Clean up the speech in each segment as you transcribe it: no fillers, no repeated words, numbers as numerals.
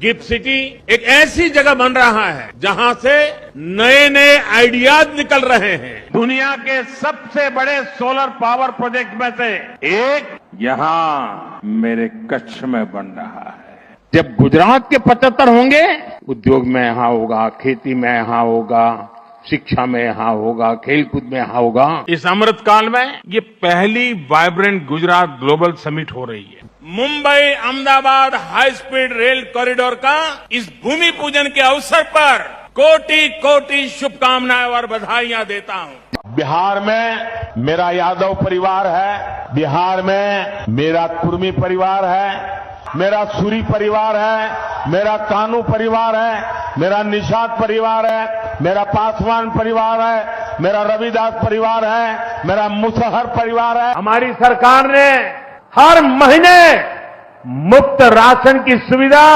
Gift city एक ऐसी जगह बन रहा है जहां से नए नए आइडियाज निकल रहे हैं। दुनिया के सबसे बड़े सोलर पावर प्रोजेक्ट में से एक यहां मेरे कच्छ में बन रहा है। जब गुजरात के 75 होंगे, उद्योग में यहां होगा, खेती में यहां होगा, शिक्षा में यहां होगा, खेलकूद में यहां होगा। इस अमृत काल में ये पहली वाइब्रेंट गुजरात ग्लोबल समिट हो रही है। Mumbai Ahmedabad high speed rail corridor का इस भूमि पूजन के अवसर पर कोटि कोटि शुभकामनाएं और बधाइयां देता हूं। बिहार में मेरा यादव परिवार है, बिहार में मेरा कुर्मी परिवार है, मेरा सूरी परिवार है, मेरा कानू परिवार है, मेरा निषाद परिवार है, मेरा पासवान परिवार है, मेरा रविदास परिवार है, मेरा मुसहर परिवार है। हमारी सरकार ने हर महीने मुफ्त राशन की सुविधा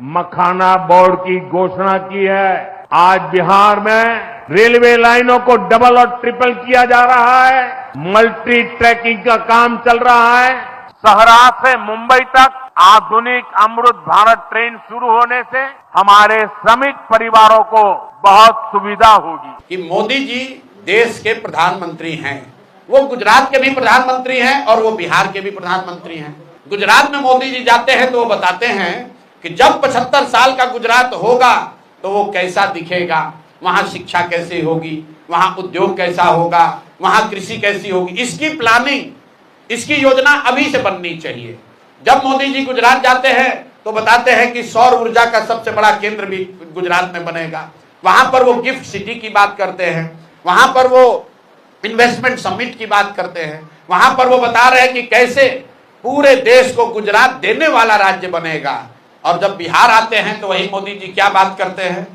मखाना बोर्ड की घोषणा की है। आज बिहार में रेलवे लाइनों को डबल और ट्रिपल किया जा रहा है। मल्टी ट्रैकिंग का काम चल रहा है। सहरा से मुंबई तक आधुनिक अमृत भारत ट्रेन शुरू होने से हमारे श्रमिक परिवारों को बहुत सुविधा होगी। कि मोदी जी देश के प्रधानमंत्री हैं, वो गुजरात के भी प्रधानमंत्री हैं और वो बिहार के भी प्रधानमंत्री हैं। गुजरात में मोदी जी जाते हैं तो वो बताते हैं कि जब 75 साल का गुजरात होगा तो वो कैसा दिखेगा, वहां शिक्षा कैसी होगी, वहां उद्योग कैसा होगा, वहां कृषि कैसी होगी। इसकी प्लानिंग, इसकी योजना अभी से बननी चाहिए। जब मोदी जी गुजरात जाते हैं तो बताते हैं कि सौर ऊर्जा का सबसे बड़ा केंद्र भी गुजरात में बनेगा। वहां पर वो गिफ्ट सिटी की बात करते हैं, वहां पर वो इन्वेस्टमेंट समिट की बात करते हैं, वहां पर वो बता रहे हैं कि कैसे पूरे देश को गुजरात देने वाला राज्य बनेगा। और जब बिहार आते हैं तो वही मोदी जी क्या बात करते हैं,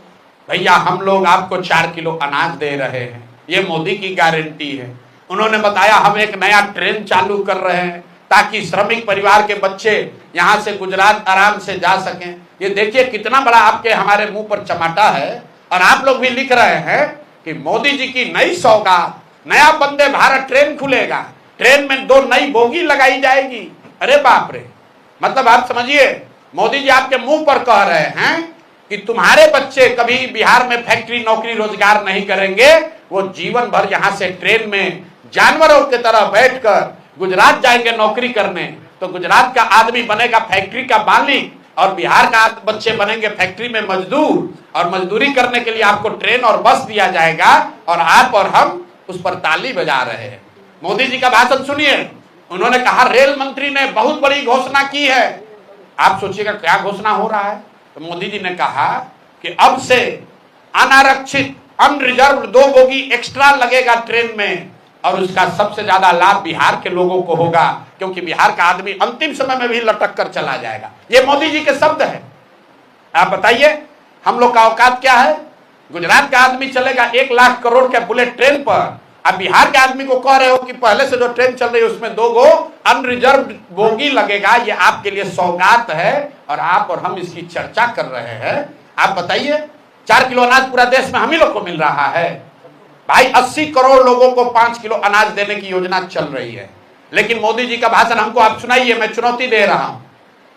भैया हम लोग आपको 4 किलो अनाज दे रहे हैं, ये मोदी की गारंटी है। उन्होंने बताया हम एक नया ट्रेन चालू कर रहे हैं ताकि श्रमिक परिवार के बच्चे यहां से गुजरात आराम से जा सकें। ये देखिए कितना बड़ा आपके हमारे मुंह पर चमाटा है। और आप लोग भी लिख रहे हैं कि मोदी जी की नई सौगात, नया वंदे भारत ट्रेन खुलेगा, ट्रेन में 2 नई बोगी लगाई जाएगी। अरे बाप रे, मतलब आप समझिए मोदी जी आपके मुंह पर कह रहे हैं कि तुम्हारे बच्चे कभी बिहार में फैक्ट्री नौकरी रोजगार नहीं करेंगे, वो जीवन भर यहां से ट्रेन में जानवरों की तरह बैठकर गुजरात जाएंगे नौकरी करने। तो गुजरात का आदमी बनेगा फैक्ट्री का मालिक और बिहार का बच्चे बनेंगे फैक्ट्री में मजदूर, और मजदूरी करने के लिए आपको ट्रेन और बस दिया जाएगा और आप और हम उस पर ताली बजा रहे हैं। मोदी जी का भाषण सुनिए। उन्होंने कहा रेल मंत्री ने बहुत बड़ी घोषणा की है। आप सोचिएगा क्या घोषणा हो रहा है। तो मोदी जी ने कहा कि अब से अनारक्षित अनरिजर्व 2 बोगी एक्स्ट्रा लगेगा ट्रेन में, और उसका सबसे ज्यादा लाभ बिहार के लोगों को होगा, क्योंकि बिहार का आदमी अंतिम समय में भी लटक कर चला जाएगा। ये मोदी जी के शब्द है। आप बताइए हम लोग का औकात क्या है। गुजरात का आदमी चलेगा 1 लाख करोड़ के बुलेट ट्रेन पर, अब बिहार के आदमी को कह रहे हो कि पहले से जो ट्रेन चल रही है उसमें 2 गो अनरिजर्व बोगी लगेगा। ये आपके लिए सौगात है और आप और हम इसकी चर्चा कर रहे हैं। आप बताइए 4 किलो अनाज पूरा देश में हम ही लोग को मिल रहा है। भाई 80 करोड़ लोगों को 5 किलो अनाज देने की योजना चल रही है, लेकिन मोदी जी का भाषण हमको आप सुनाइए। मैं चुनौती दे रहा हूं,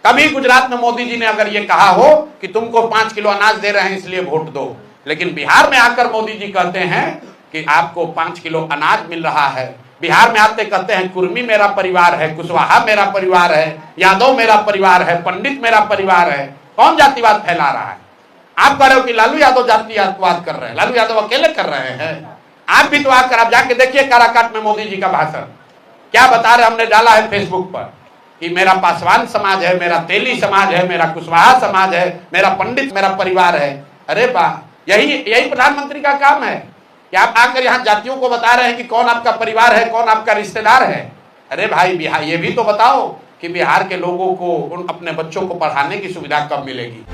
कभी गुजरात में मोदी जी ने अगर ये कहा हो कि तुमको 5 किलो अनाज दे रहे हैं इसलिए वोट दो, लेकिन बिहार में आकर मोदी जी कहते हैं कि आपको 5 किलो अनाज मिल रहा है। बिहार में आते कहते हैं कुर्मी मेरा परिवार है, कुशवाहा मेरा परिवार है, यादव मेरा परिवार है, पंडित मेरा परिवार है। कौन जातिवाद फैला रहा है। आप कह रहे हो कि लालू यादव जातिवाद कर रहे हैं, लालू यादव अकेले कर रहे हैं। आप भी तो आकर आप जाके देखिए काराकाट में मोदी जी का भाषण क्या बता रहे। हमने डाला है फेसबुक पर कि मेरा पासवान समाज है, मेरा तेली समाज है, मेरा कुशवाहा समाज है, मेरा पंडित मेरा परिवार है। अरे वाह, यही प्रधानमंत्री का काम है कि आप आकर यहाँ जातियों को बता रहे हैं कि कौन आपका परिवार है, कौन आपका रिश्तेदार है। अरे भाई बिहार ये भी तो बताओ कि बिहार के लोगों को अपने बच्चों को पढ़ाने की सुविधा कब मिलेगी।